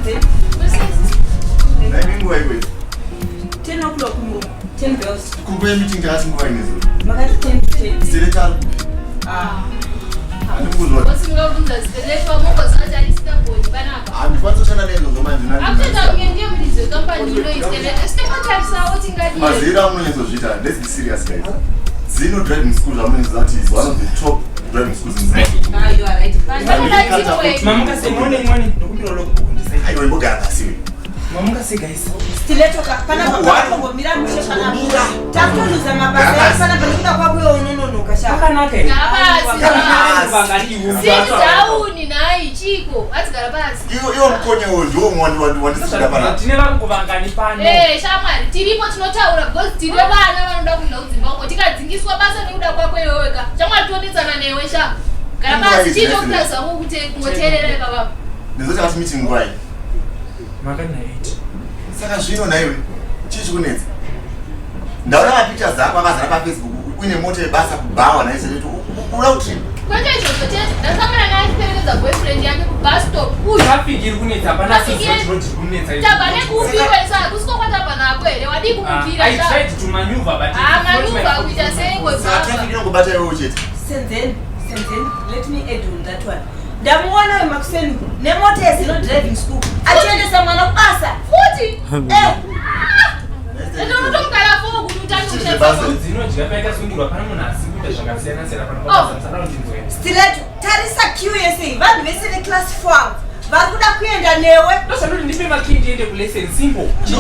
Wait. 10 o'clock, 10 bells. Kubuye meeting kasi ngwani zo. Makati 10 to 10. Selector. Andikuzwa. Wasingabuza selector moko sajali sitaboni banapa. Andikwanisa kushana nezo zomanje nani. After ndiye mlizo company lo iselele. Stephatha sawo tingadi. Mazira munyezo zvita. Let's be serious guys. Zino driving school that is one of the top driving schools in Zimbabwe. You are right. Mamuka say morning ndokumbira lokukundisa. Hayi wembogara siwe. Mamuka say guys. Stiletto kana kwa mira msheshana mira. Takuza mabasa sana balikuda kwa kwa nono kasha. Akanake. Garabasi. Sitauni nayi chiko. Ati garabasi. Iyo mkonye ndio wandisida pana. Tinela kuvangani pano. Shamwari tiripo tinotaura because tire vana vanoda kuenda kuZimbabwe tikadzingiswa basa nekuda kwako iweweka. Shamwari tonditsana newe sha. Garabasi chito kutaza kuti ngoterere baba. Ndizoti asi meeting ngwai. Makana 8. Saka zvino naiwe chichi kunetsa. Ndaona mapictures dzako akazara pa Facebook une moto yebasa kubawa naye selethu ula utrip. Kwete izvozvo chete ndasangana naye chiperekedza boyfriend yake kubus stop. Traffic iri kunetsa hapana road kunetsa. Tabane kupiwesa kusikokwata panako here wadi kumukira. I tried to maneuver but maneuver kuita sengo Saka traffic inongobata iwe chete. Senzeni, let me add on that one. Ndamuona weMakuseni nemoto yezino driving school. Achiendesa mwana kubasa. Futhi. Ndonotomkala fo kuti utani kushesa. Dzinodya pakasungirwa pana munhu asikuita zvakasiyana siyana pana kwazana ndinzoenda. Stiletto, tarisa QSA, vanhu vese veclass 4. Vari kuda kuenda newe. Ndosanoti ndipe makindi ende kulesson simple. No.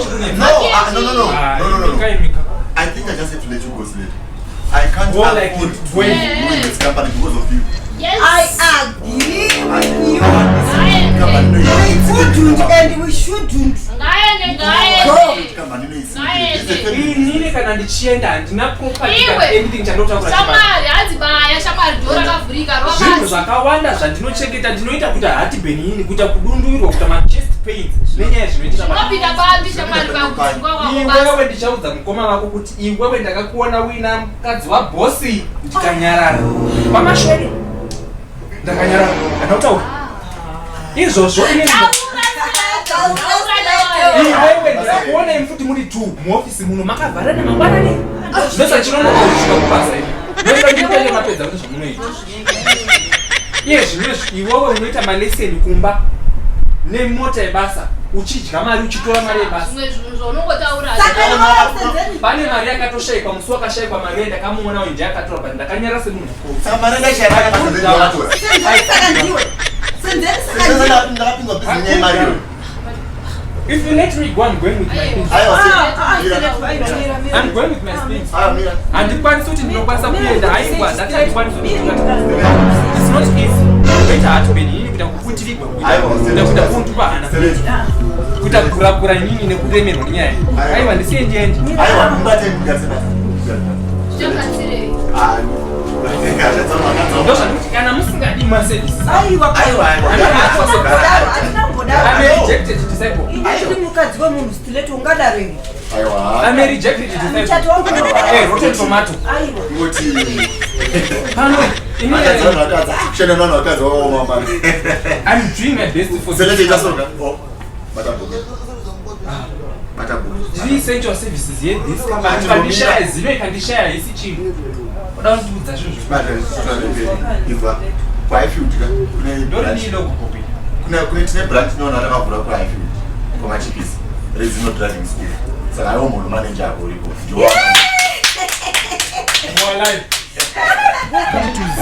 I think I just have to let you go, Slate. I can't afford to join this company because of you. Yes. I agree with you. We shouldn't and we shouldn't. Inini kana ndichienda handina property anything chandotaura Shamari adzibaya Shamari dora kavhurika roba. Zvinhu zvakawanda zvandinochengeta ndinoita kuti hati benini kuita kudundurwa kuita ma chest pains nenyaya zvinoitika. Unopinda bambi Shamari pakuzwa kwako. Iwewe ndichaudza mukoma wako kuti iwewe ndakakuona wina mukadzi wabhosi ndikanyarara. Pamashweni ndakanyarara ndinotaura. Izvozvo inini iwewe ndakakuona mfuti muri 2 muofisi muno makavharana mangwanani. Zvinosa chinono kusvika kupasa iwe. Ndoenda ndipende mapedza kuti zvamunoita. Iwewe unoita maleseni kumba nemota yebasa uchidya mari uchitora mari yebasa. Zvimwe zvinhu zvaunongotaura. Pane mari yakatoshayikwa musi wakashayikwa mari ndakamuona uyu ndiye akatora but ndakanyara semunhu mukuru. Saka mari ndashaya pakatotora. If you let me go, I'm going with my things. I'm going with my things. And the one suit in the past appeared, I was that one suit. It's not easy. Better to be in the Puti. I was the Puntuana. Put a Kura in the Pudemon. I want to see the end. I want rejected to disciple. I'm rejected to disciple. Hey, rotten tomato. I'm doing my best for these essential services here. This can be shared. Zero can be shared. It's cheap. Don't do that. Why fuel? Don't need no copy. Kuna branch no na rakavura kwa fuel. Kwa machipisi. There is no driving school. Saka iwo munhu manager akuripo.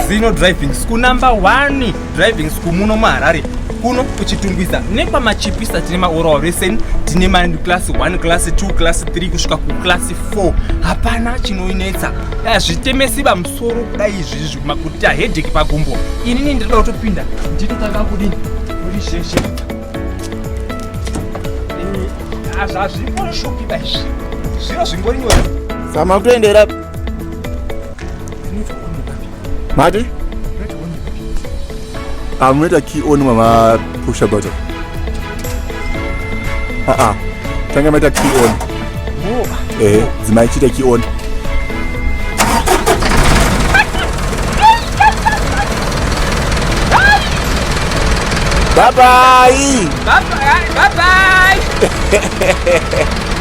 Zino driving school number 1 driving school muno muHarare. Kuno kuchitungwiza nepa machipisa tine maoral lesson tine ma class 1 class 2 class 3 kusvika ku class 4 hapana chinoinetsa zvitemesi pamusoro kudai izvizvi makuti headache pagumbo inini ndinoda kutopinda nditotanga kudini uri sheshe zvazvingoshopi baizvi zviro zvingorinyora sama kutoendera mati munoita key on mama push a button. Tanga maita key on. Zimaichita key on. Bye bye. Bye bye.